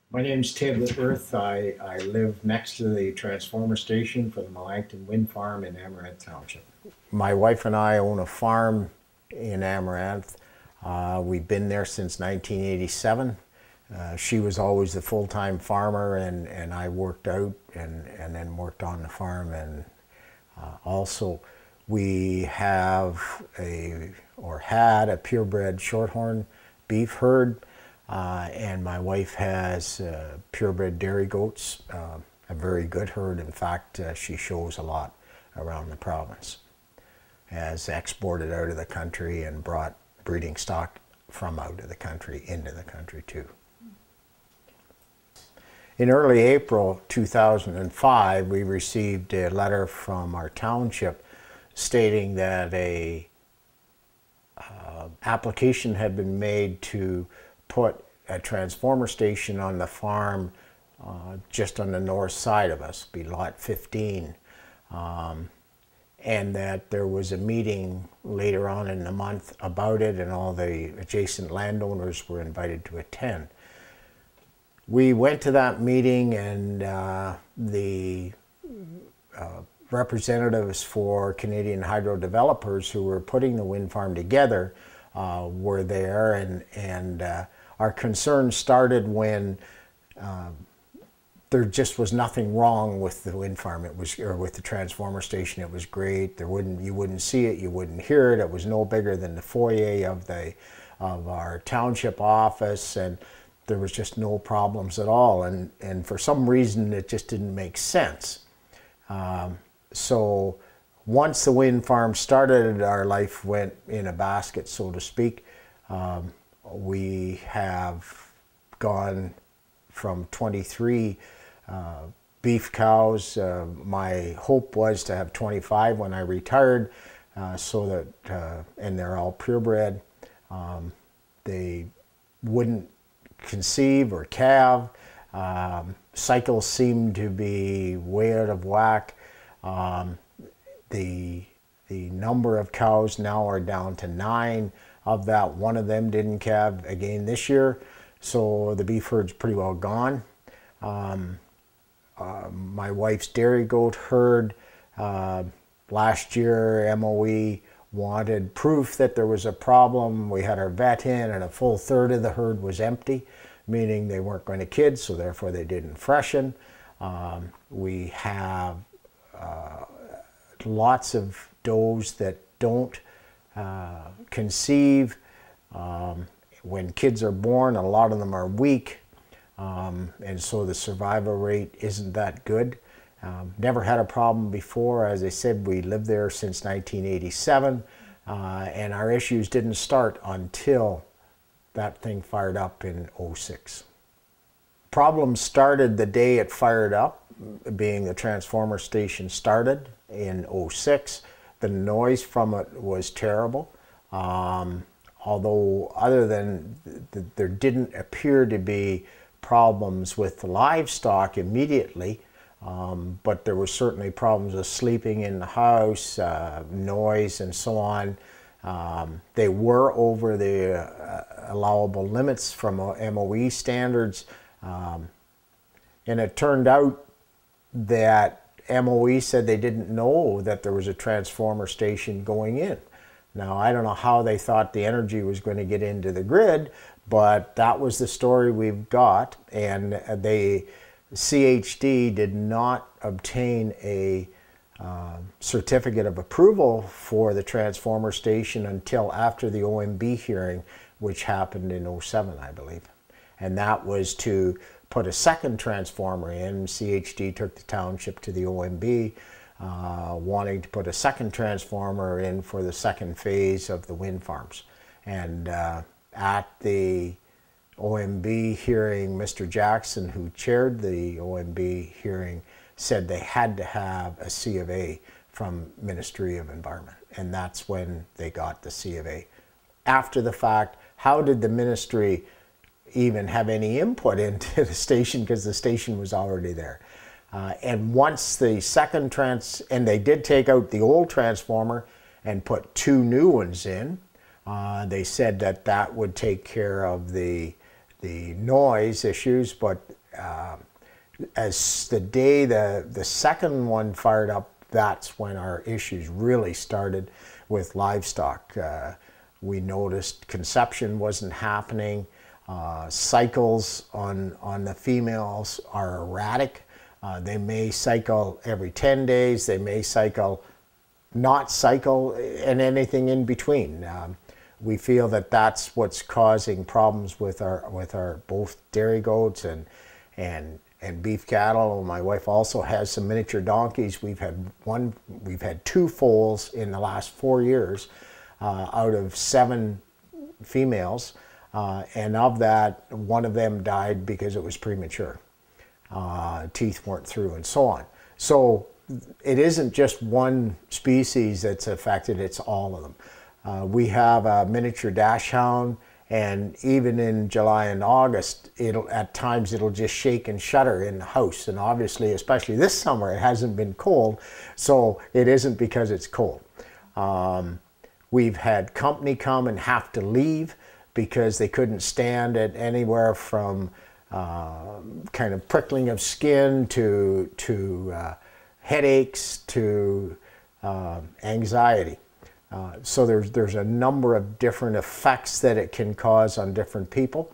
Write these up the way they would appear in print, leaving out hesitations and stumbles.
My name's Ted Whitworth. I live next to the transformer station for the Melanchthon Wind Farm in Amaranth Township. My wife and I own a farm in Amaranth. We've been there since 1987. She was always the full-time farmer, and I worked out and then worked on the farm. And also we have had a purebred shorthorn beef herd. And my wife has purebred dairy goats, a very good herd. In fact, she shows a lot around the province. Has exported out of the country and brought breeding stock from out of the country into the country too. In early April 2005, we received a letter from our township stating that a application had been made to put a transformer station on the farm just on the north side of us, be lot 15, and that there was a meeting later on in the month about it, and all the adjacent landowners were invited to attend. We went to that meeting, and the representatives for Canadian Hydro Developers who were putting the wind farm together were there, and our concern started when there just was nothing wrong with the wind farm. Or with the transformer station. It was great. You wouldn't see it, you wouldn't hear it. It was no bigger than the foyer of our township office, and there was just no problems at all. And for some reason, it just didn't make sense. So once the wind farm started, our life went in a basket, so to speak. We have gone from 23 beef cows. My hope was to have 25 when I retired, so that, and they're all purebred. They wouldn't conceive or calve. Cycles seem to be way out of whack. The number of cows now are down to 9. Of that, one of them didn't calve again this year, so the beef herd's pretty well gone. My wife's dairy goat herd, last year MOE wanted proof that there was a problem. We had our vet in, and a full third of the herd was empty, meaning they weren't going to kid, so therefore they didn't freshen. We have lots of does that don't conceive. When kids are born, a lot of them are weak, and so the survival rate isn't that good. Never had a problem before. As I said, we lived there since 1987, and our issues didn't start until that thing fired up in '06. Problems started the day it fired up, being the transformer station started in '06. The noise from it was terrible, although other than there didn't appear to be problems with the livestock immediately, but there were certainly problems with sleeping in the house, noise and so on. They were over the allowable limits from MOE standards, and it turned out that MOE said they didn't know that there was a transformer station going in. Now, I don't know how they thought the energy was going to get into the grid, but that was the story we've got. And CHD did not obtain a certificate of approval for the transformer station until after the OMB hearing, which happened in '07, I believe. And that was to put a second transformer in. CHD took the township to the OMB, wanting to put a second transformer in for the second phase of the wind farms. And at the OMB hearing, Mr. Jackson, who chaired the OMB hearing, said they had to have a C of A from Ministry of Environment. And that's when they got the C of A. After the fact, how did the ministry even have any input into the station, because the station was already there? And once the second and they did take out the old transformer and put 2 new ones in, they said that that would take care of the the noise issues, but as the day the second one fired up, that's when our issues really started with livestock. We noticed conception wasn't happening. Cycles on the females are erratic. They may cycle every 10 days, they may not cycle, and anything in between. We feel that that's what's causing problems with our both dairy goats and beef cattle. My wife also has some miniature donkeys. We've had 2 foals in the last 4 years out of 7 females, and of that, one of them died because it was premature. Teeth weren't through and so on. So it isn't just one species that's affected, it's all of them. We have a miniature dachshund, and even in July and August, at times it'll just shake and shudder in the house. And obviously, especially this summer, it hasn't been cold, so it isn't because it's cold. We've had company come and have to leave because they couldn't stand it, anywhere from kind of prickling of skin to headaches to anxiety. So there's a number of different effects that it can cause on different people.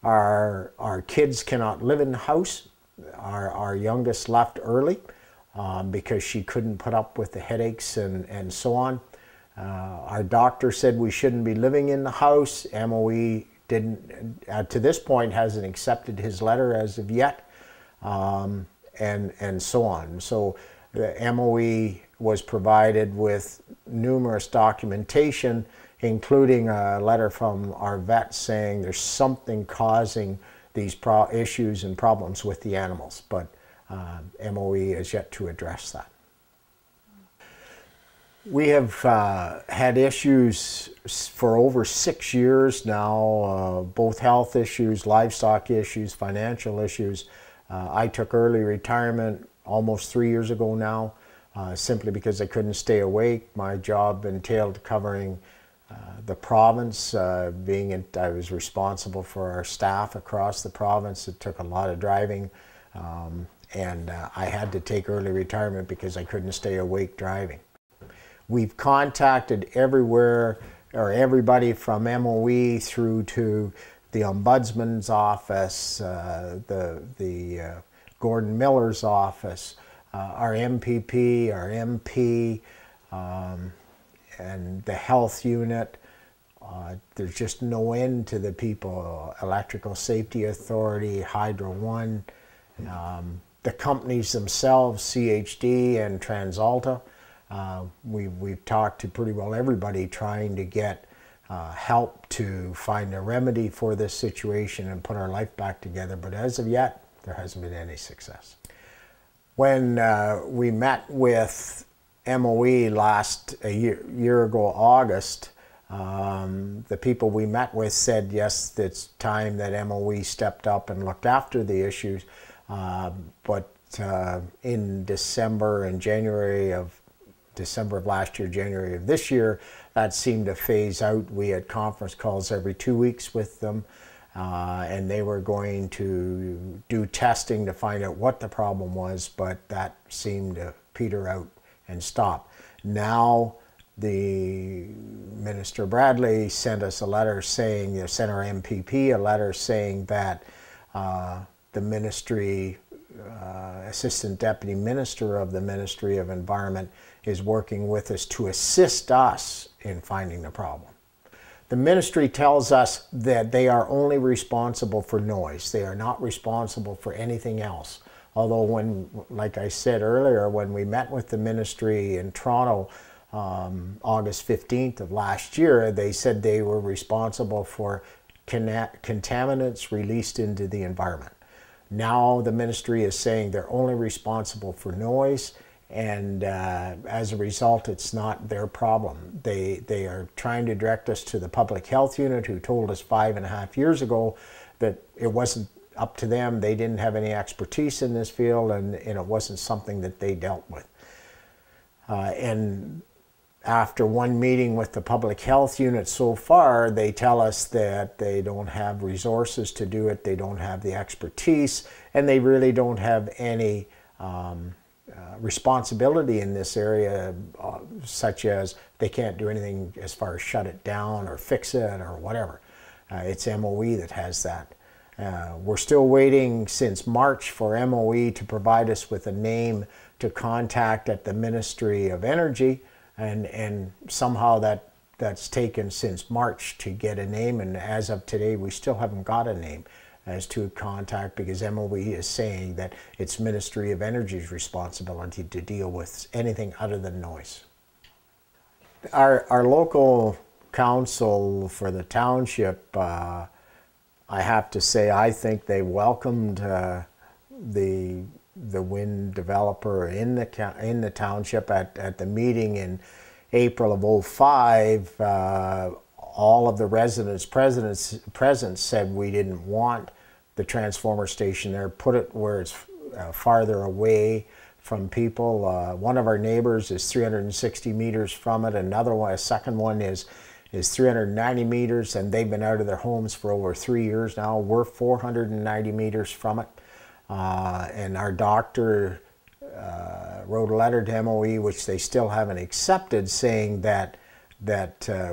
Our kids cannot live in the house. Our youngest left early because she couldn't put up with the headaches and so on. Our doctor said we shouldn't be living in the house. MOE didn't, to this point, hasn't accepted his letter as of yet, and so on. So the MOE was provided with numerous documentation, including a letter from our vet saying there's something causing these issues and problems with the animals, but MOE is yet to address that. We have had issues for over 6 years now, both health issues, livestock issues, financial issues. I took early retirement almost 3 years ago now, simply because I couldn't stay awake. My job entailed covering the province. I was responsible for our staff across the province. It took a lot of driving, and I had to take early retirement because I couldn't stay awake driving. We've contacted everywhere, or everybody from MOE through to the Ombudsman's office, the Gordon Miller's office, our MPP, our MP, and the health unit. There's just no end to the people. Electrical Safety Authority, Hydro One, the companies themselves, CHD and TransAlta. We've talked to pretty well everybody trying to get help to find a remedy for this situation and put our life back together, but as of yet, there hasn't been any success. When we met with MOE a year ago, August, the people we met with said, yes, it's time that MOE stepped up and looked after the issues, but in December and December of last year, January of this year, that seemed to phase out. We had conference calls every 2 weeks with them, and they were going to do testing to find out what the problem was, but that seemed to peter out and stop. Now, the Minister Bradley sent us a letter saying, sent our MPP a letter saying that the ministry, Assistant Deputy Minister of the Ministry of Environment, is working with us to assist us in finding the problem. The ministry tells us that they are only responsible for noise. They are not responsible for anything else. Although like I said earlier, when we met with the ministry in Toronto, August 15th of last year, they said they were responsible for contaminants released into the environment. Now the ministry is saying they're only responsible for noise, and as a result, it's not their problem. They are trying to direct us to the public health unit, who told us 5.5 years ago that it wasn't up to them. They didn't have any expertise in this field, and it wasn't something that they dealt with. And after one meeting with the public health unit so far, they tell us that they don't have resources to do it, they don't have the expertise, and they really don't have any responsibility in this area, such as they can't do anything as far as shut it down or fix it or whatever. It's MOE that has that. We're still waiting since March for MOE to provide us with a name to contact at the Ministry of Energy, and somehow that's taken since March to get a name, and as of today we still haven't got a name as to contact, because MOE is saying that it's Ministry of Energy's responsibility to deal with anything other than noise. Our local council for the township, I have to say, I think they welcomed the wind developer in the township at the meeting in April of 2005. All of the residents present said we didn't want the transformer station there, put it where it's farther away from people. One of our neighbors is 360 meters from it. Another one, a second one is 390 meters, and they've been out of their homes for over 3 years now. We're 490 meters from it. And our doctor wrote a letter to MOE, which they still haven't accepted, saying that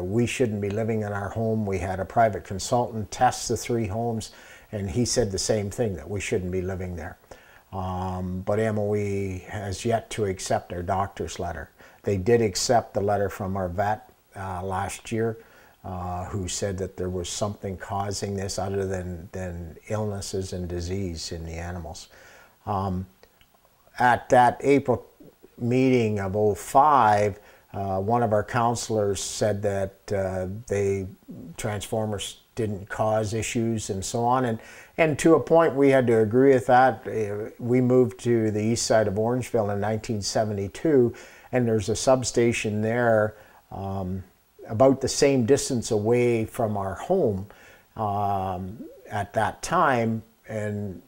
we shouldn't be living in our home. We had a private consultant test the 3 homes, and he said the same thing, that we shouldn't be living there. But MOE has yet to accept our doctor's letter. They did accept the letter from our vet last year, who said that there was something causing this other than illnesses and disease in the animals. At that April meeting of 2005, one of our counselors said that transformers didn't cause issues and so on, and to a point we had to agree with that. We moved to the east side of Orangeville in 1972, and there's a substation there about the same distance away from our home at that time, and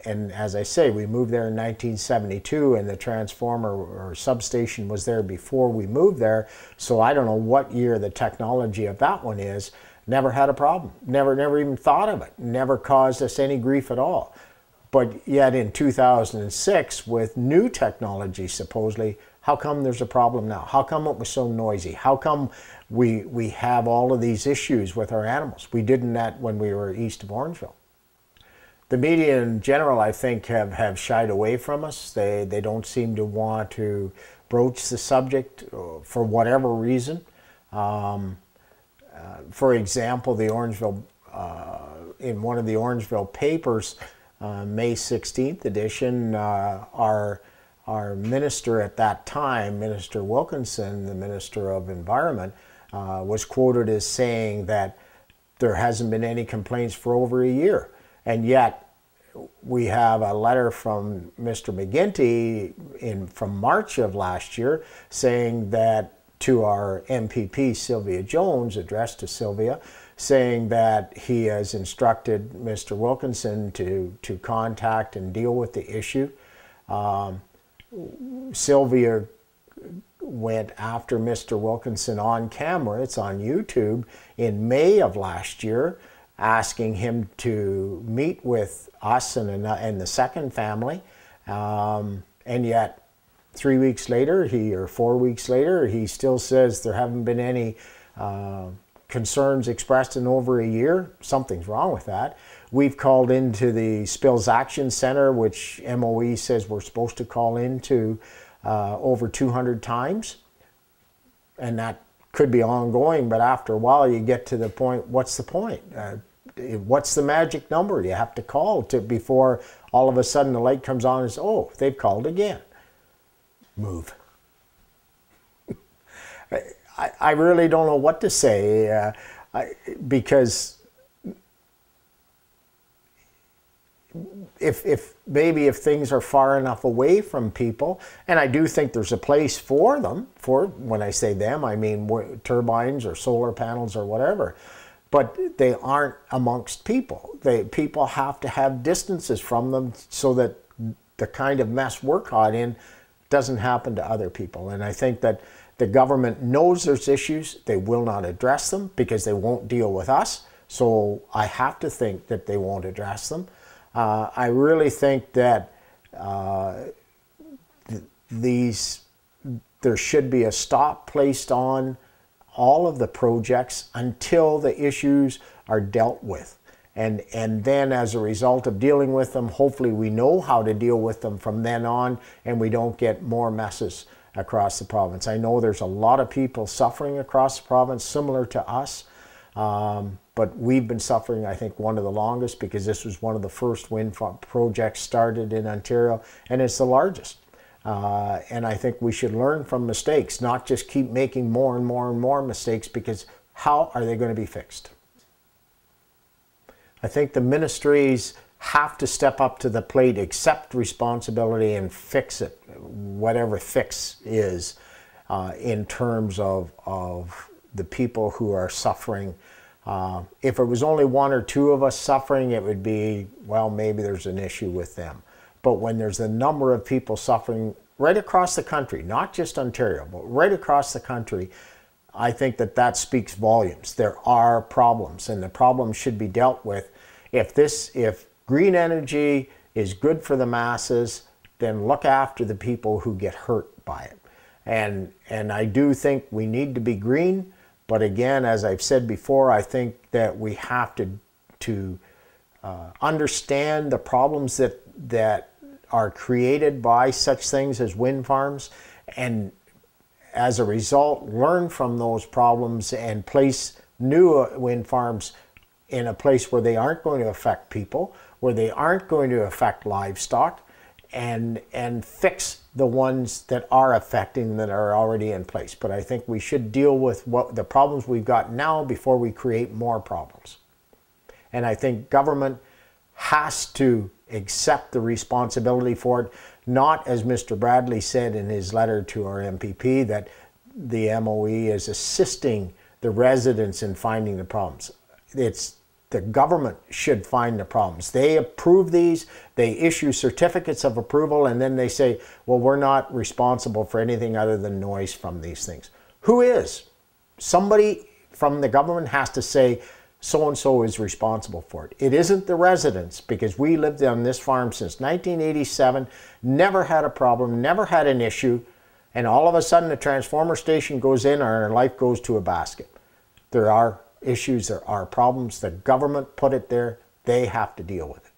as I say, we moved there in 1972, and the transformer or substation was there before we moved there, so I don't know what year the technology of that one is. Never had a problem, never even thought of it, never caused us any grief at all. But yet in 2006, with new technology supposedly, how come there's a problem now? How come it was so noisy? How come we have all of these issues with our animals? We didn't that when we were east of Orangeville. The media in general, I think, have shied away from us. They don't seem to want to broach the subject for whatever reason. For example, the Orangeville, in one of the Orangeville papers, May 16th edition, our minister at that time, Minister Wilkinson, the Minister of Environment, was quoted as saying that there hasn't been any complaints for over a year. And yet we have a letter from Mr. McGinty from March of last year saying that, to our MPP Sylvia Jones, addressed to Sylvia, saying that he has instructed Mr. Wilkinson to contact and deal with the issue. Sylvia went after Mr. Wilkinson on camera, it's on YouTube, in May of last year, asking him to meet with us and the second family, and yet 3 weeks later, or 4 weeks later, he still says there haven't been any concerns expressed in over a year. Something's wrong with that. We've called into the Spills Action Center, which MOE says we're supposed to call into over 200 times, and that could be ongoing, but after a while you get to the point, what's the point? What's the magic number you have to call before all of a sudden the light comes on and says, oh, they've called again. Move. I really don't know what to say, because if things are far enough away from people, and I do think there's a place for them, when I say them, I mean turbines or solar panels or whatever, but they aren't amongst people. People have to have distances from them so that the kind of mess we're caught in doesn't happen to other people. And I think that The government knows there's issues. They will not address them because they won't deal with us. So I have to think that they won't address them. I really think that there should be a stop placed on all of the projects until the issues are dealt with. And then as a result of dealing with them, hopefully we know how to deal with them from then on, and we don't get more messes across the province. I know there's a lot of people suffering across the province similar to us, but we've been suffering, I think, one of the longest because this was one of the first wind farm projects started in Ontario, and it's the largest. And I think we should learn from mistakes, not just keep making more and more and more mistakes, because how are they going to be fixed? I think the ministries have to step up to the plate, accept responsibility, and fix it, whatever fix is, in terms of the people who are suffering. If it was only one or two of us suffering, it would be, well, maybe there's an issue with them. But when there's a number of people suffering right across the country, not just Ontario, but right across the country, I think that speaks volumes. There are problems, and the problems should be dealt with. If green energy is good for the masses, then look after the people who get hurt by it. And I do think we need to be green, but again, as I've said before, I think that we have to understand the problems that are created by such things as wind farms, and as a result, learn from those problems and place new wind farms in a place where they aren't going to affect people, where they aren't going to affect livestock, and fix the ones that are affecting, that are already in place. But I think we should deal with the problems we've got now before we create more problems. And I think government has to accept the responsibility for it, not, as Mr. Bradley said in his letter to our MPP, that the MOE is assisting the residents in finding the problems. It's the government should find the problems. They approve these, they issue certificates of approval, and then they say, well, we're not responsible for anything other than noise from these things. Who is? Somebody from the government has to say, so-and-so is responsible for it. It isn't the residents, because we lived on this farm since 1987, never had a problem, never had an issue, and all of a sudden a transformer station goes in and our life goes to a basket. There are issues, there are problems. The government put it there. They have to deal with it.